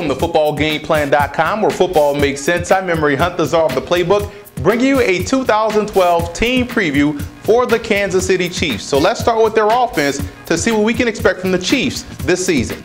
Welcome to footballgameplan.com, where football makes sense. I'm Memory Hunt, the czar of the playbook, bringing you a 2012 team preview for the Kansas City Chiefs. So let's start with their offense to see what we can expect from the Chiefs this season.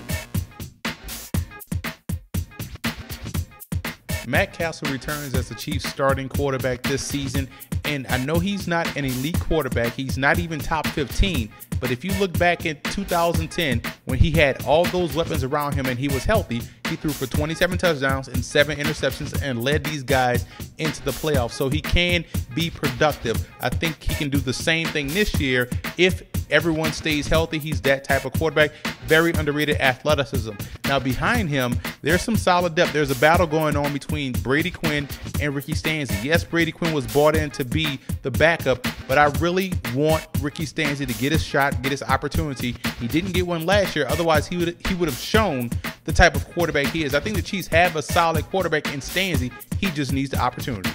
Matt Castle returns as the Chiefs starting quarterback this season, and I know he's not an elite quarterback. He's not even top 15, but if you look back in 2010 when he had all those weapons around him and he was healthy, he threw for 27 touchdowns and 7 interceptions and led these guys into the playoffs. So he can be productive. I think he can do the same thing this year if everyone stays healthy. He's that type of quarterback. Very underrated athleticism. Now behind him, there's some solid depth. There's a battle going on between Brady Quinn and Ricky Stanzi. Yes, Brady Quinn was brought in to be the backup, but I really want Ricky Stanzi to get his shot, get his opportunity. He didn't get one last year. Otherwise, he would have shown the type of quarterback he is. I think the Chiefs have a solid quarterback in Stanzi. He just needs the opportunity.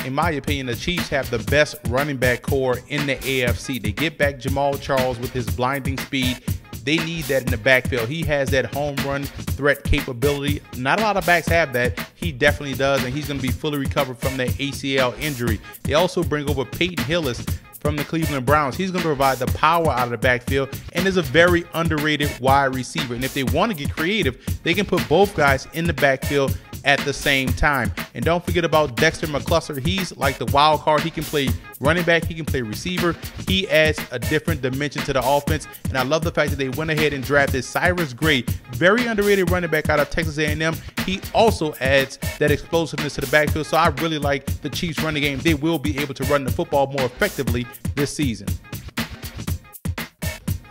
In my opinion, the Chiefs have the best running back core in the AFC. They get back Jamal Charles with his blinding speed. They need that in the backfield. He has that home run threat capability. Not a lot of backs have that. He definitely does, and he's going to be fully recovered from that ACL injury. They also bring over Peyton Hillis from the Cleveland Browns. He's going to provide the power out of the backfield and is a very underrated wide receiver. And if they want to get creative, they can put both guys in the backfield at the same time. And don't forget about Dexter McCluster. He's like the wild card. He can play running back. He can play receiver. He adds a different dimension to the offense. And I love the fact that they went ahead and drafted Cyrus Gray, very underrated running back out of Texas A&M. He also adds that explosiveness to the backfield. So I really like the Chiefs running game. They will be able to run the football more effectively this season.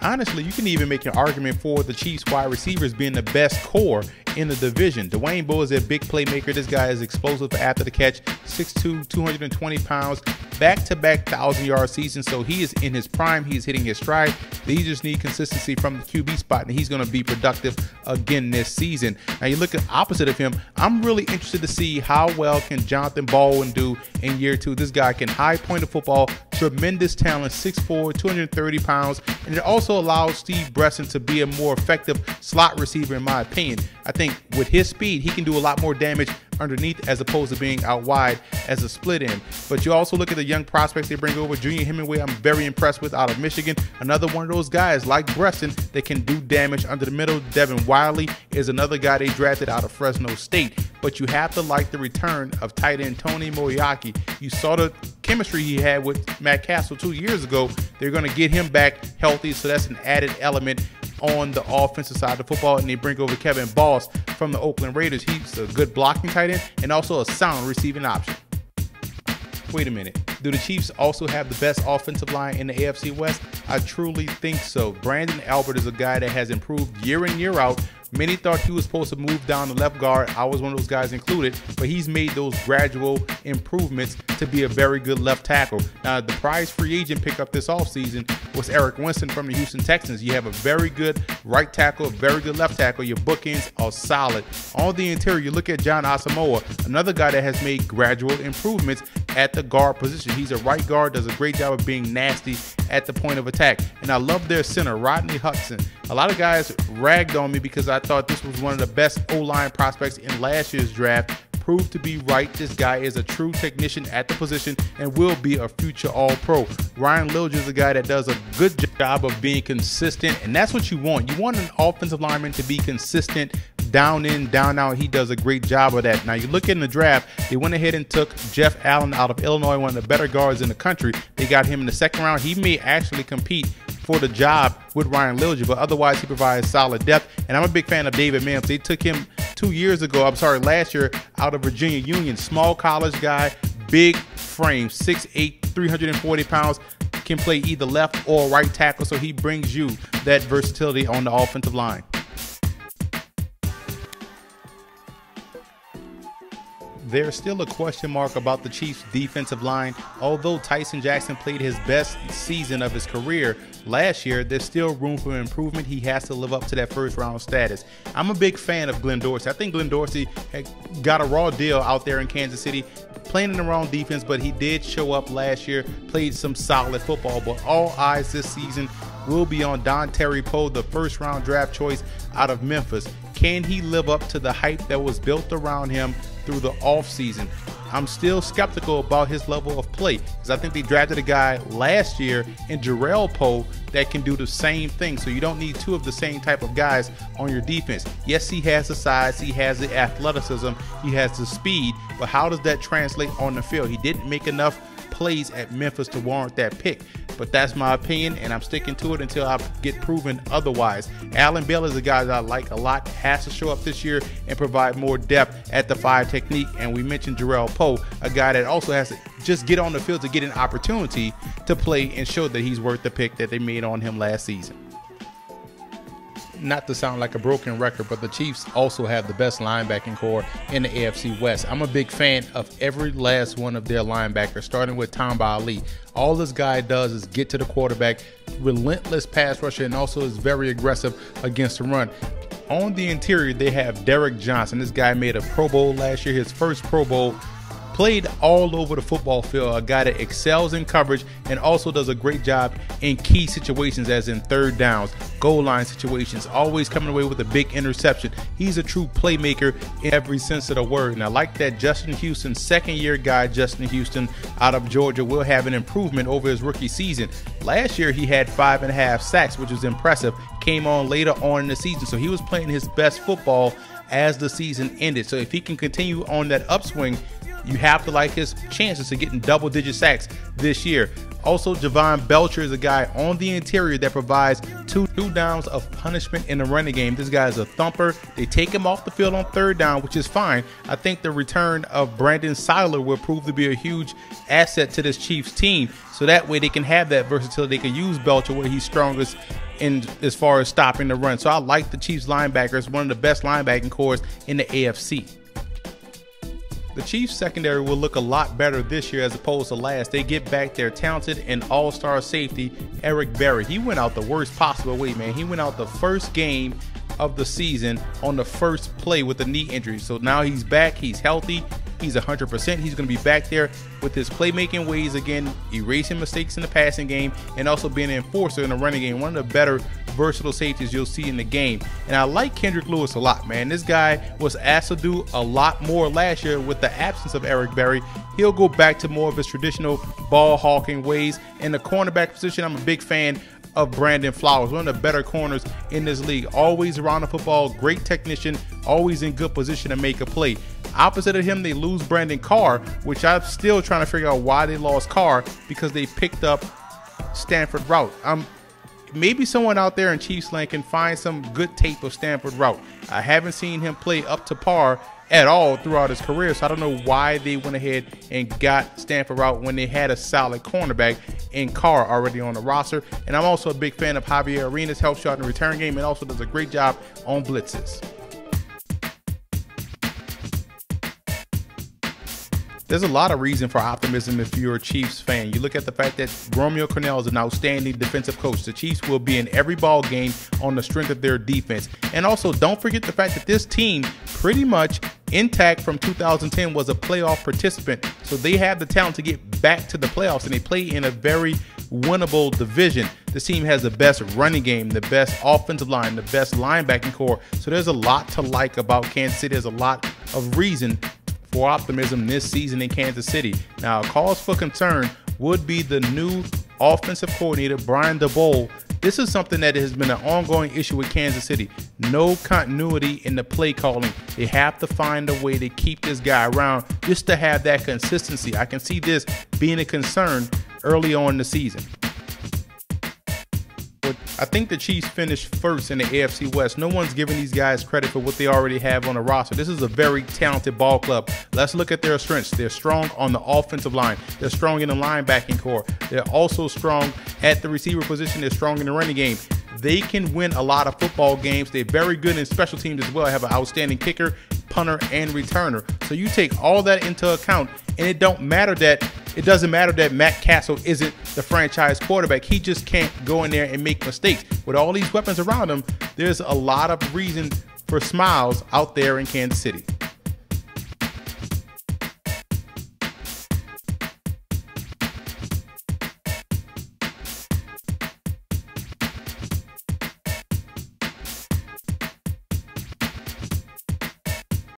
Honestly, you can even make an argument for the Chiefs wide receivers being the best core in the division. Dwayne Bowe is a big playmaker. This guy is explosive after the catch, 6'2", 220 pounds, back-to-back 1,000-yard season. So he is in his prime. He's hitting his stride. They just need consistency from the QB spot, and he's going to be productive again this season. Now, you look at opposite of him. I'm really interested to see how well can Jonathan Baldwin do in year 2. This guy can high point the football, tremendous talent, 6'4", 230 pounds, and it also allows Steve Bresson to be a more effective slot receiver, in my opinion. I think with his speed, he can do a lot more damage underneath as opposed to being out wide as a split end. But you also look at the young prospects they bring over. Junior Hemingway, I'm very impressed with, out of Michigan. Another one of those guys like Bresson that can do damage under the middle. Devin Wiley is another guy they drafted out of Fresno State. But you have to like the return of tight end Tony Moriarty. You saw the chemistry he had with Matt Castle 2 years ago. They're going to get him back healthy, so that's an added element on the offensive side of the football. And they bring over Kevin Boss from the Oakland Raiders. He's a good blocking tight end and also a sound receiving option. Wait a minute. Do the Chiefs also have the best offensive line in the AFC West? I truly think so. Brandon Albert is a guy that has improved year in, year out. Many thought he was supposed to move down the left guard. I was one of those guys included, but he's made those gradual improvements to be a very good left tackle. Now, the prize free agent pickup this offseason was Eric Winston from the Houston Texans. You have a very good right tackle, a very good left tackle. Your bookends are solid. On the interior, you look at John Asamoah, another guy that has made gradual improvements at the guard position. He's a right guard, does a great job of being nasty at the point of attack. And I love their center, Rodney Hudson. A lot of guys ragged on me because I thought this was one of the best O-line prospects in last year's draft. Proved to be right. This guy is a true technician at the position and will be a future All-Pro. Ryan Lilja is a guy that does a good job of being consistent, and that's what you want. You want an offensive lineman to be consistent, down in, down out. He does a great job of that. Now, you look in the draft, they went ahead and took Jeff Allen out of Illinois, one of the better guards in the country. They got him in the second round. He may actually compete for the job with Ryan Lilja, but otherwise he provides solid depth. And I'm a big fan of David Mims. They took him last year out of Virginia Union. Small college guy, big frame, 6'8", 340 pounds, can play either left or right tackle, so he brings you that versatility on the offensive line. There's still a question mark about the Chiefs' defensive line. Although Tyson Jackson played his best season of his career last year, there's still room for improvement. He has to live up to that first-round status. I'm a big fan of Glenn Dorsey. I think Glenn Dorsey had got a raw deal out there in Kansas City, playing in the wrong defense, but he did show up last year, played some solid football. But all eyes this season will be on Dontari Poe, the first-round draft choice out of Memphis. Can he live up to the hype that was built around him through the offseason? I'm still skeptical about his level of play because I think they drafted a guy last year in Jarrell Poe that can do the same thing. So you don't need two of the same type of guys on your defense. Yes, he has the size, he has the athleticism, he has the speed, but how does that translate on the field? He didn't make enough plays at Memphis to warrant that pick. But that's my opinion, and I'm sticking to it until I get proven otherwise. Allen Bell is a guy that I like a lot, has to show up this year and provide more depth at the 5 technique. And we mentioned Jarrell Poe, a guy that also has to just get on the field to get an opportunity to play and show that he's worth the pick that they made on him last season. Not to sound like a broken record, but the Chiefs also have the best linebacking core in the AFC West. I'm a big fan of every last one of their linebackers, starting with Tamba Ali. All this guy does is get to the quarterback, relentless pass rusher, and also is very aggressive against the run. On the interior, they have Derek Johnson. This guy made a Pro Bowl last year, his first Pro Bowl. Played all over the football field, a guy that excels in coverage and also does a great job in key situations, as in third downs, goal line situations, always coming away with a big interception. He's a true playmaker in every sense of the word. And I like that Justin Houston, second-year guy Justin Houston out of Georgia, will have an improvement over his rookie season. Last year, he had 5.5 sacks, which was impressive. Came on later on in the season, so he was playing his best football as the season ended. So if he can continue on that upswing, you have to like his chances of getting double-digit sacks this year. Also, Javon Belcher is a guy on the interior that provides two downs of punishment in the running game. This guy is a thumper. They take him off the field on third down, which is fine. I think the return of Brandon Seiler will prove to be a huge asset to this Chiefs team. So that way they can have that versatility. They can use Belcher where he's strongest in as far as stopping the run. So I like the Chiefs linebackers, one of the best linebacking cores in the AFC. The Chiefs secondary will look a lot better this year as opposed to last. They get back their talented and all-star safety, Eric Berry. He went out the worst possible way, man. He went out the first game of the season on the first play with a knee injury. So now he's back, he's healthy, he's 100%. He's going to be back there with his playmaking ways again, erasing mistakes in the passing game, and also being an enforcer in the running game. One of the better versatile safeties you'll see in the game. And I like Kendrick Lewis a lot, man. This guy was asked to do a lot more last year with the absence of Eric Berry. He'll go back to more of his traditional ball hawking ways. In the cornerback position, I'm a big fan of Brandon Flowers, one of the better corners in this league. Always around the football, great technician, always in good position to make a play. Opposite of him, they lose Brandon Carr, which I'm still trying to figure out why they lost Carr, because they picked up Stanford Route. Maybe someone out there in Chiefs land can find some good tape of Stanford Route. I haven't seen him play up to par at all throughout his career, so I don't know why they went ahead and got Stanford Route when they had a solid cornerback in Carr already on the roster. And I'm also a big fan of Javier Arenas, helps you out in the return game and also does a great job on blitzes. There's a lot of reason for optimism if you're a Chiefs fan. You look at the fact that Romeo Crennel is an outstanding defensive coach. The Chiefs will be in every ball game on the strength of their defense. And also, don't forget the fact that this team, pretty much intact from 2010, was a playoff participant. So they have the talent to get back to the playoffs, and they play in a very winnable division. This team has the best running game, the best offensive line, the best linebacking core. So there's a lot to like about Kansas City. There's a lot of reason for optimism this season in Kansas City. Now, a cause for concern would be the new offensive coordinator, Brian Daboll. This is something that has been an ongoing issue with Kansas City. No continuity in the play calling. They have to find a way to keep this guy around just to have that consistency. I can see this being a concern early on in the season. I think the Chiefs finished first in the AFC West. No one's giving these guys credit for what they already have on the roster. This is a very talented ball club. Let's look at their strengths. They're strong on the offensive line. They're strong in the linebacking core. They're also strong at the receiver position. They're strong in the running game. They can win a lot of football games. They're very good in special teams as well. Have an outstanding kicker, punter, and returner. So you take all that into account, and it doesn't matter that Matt Castle isn't the franchise quarterback. He just can't go in there and make mistakes. With all these weapons around him, there's a lot of reason for smiles out there in Kansas City.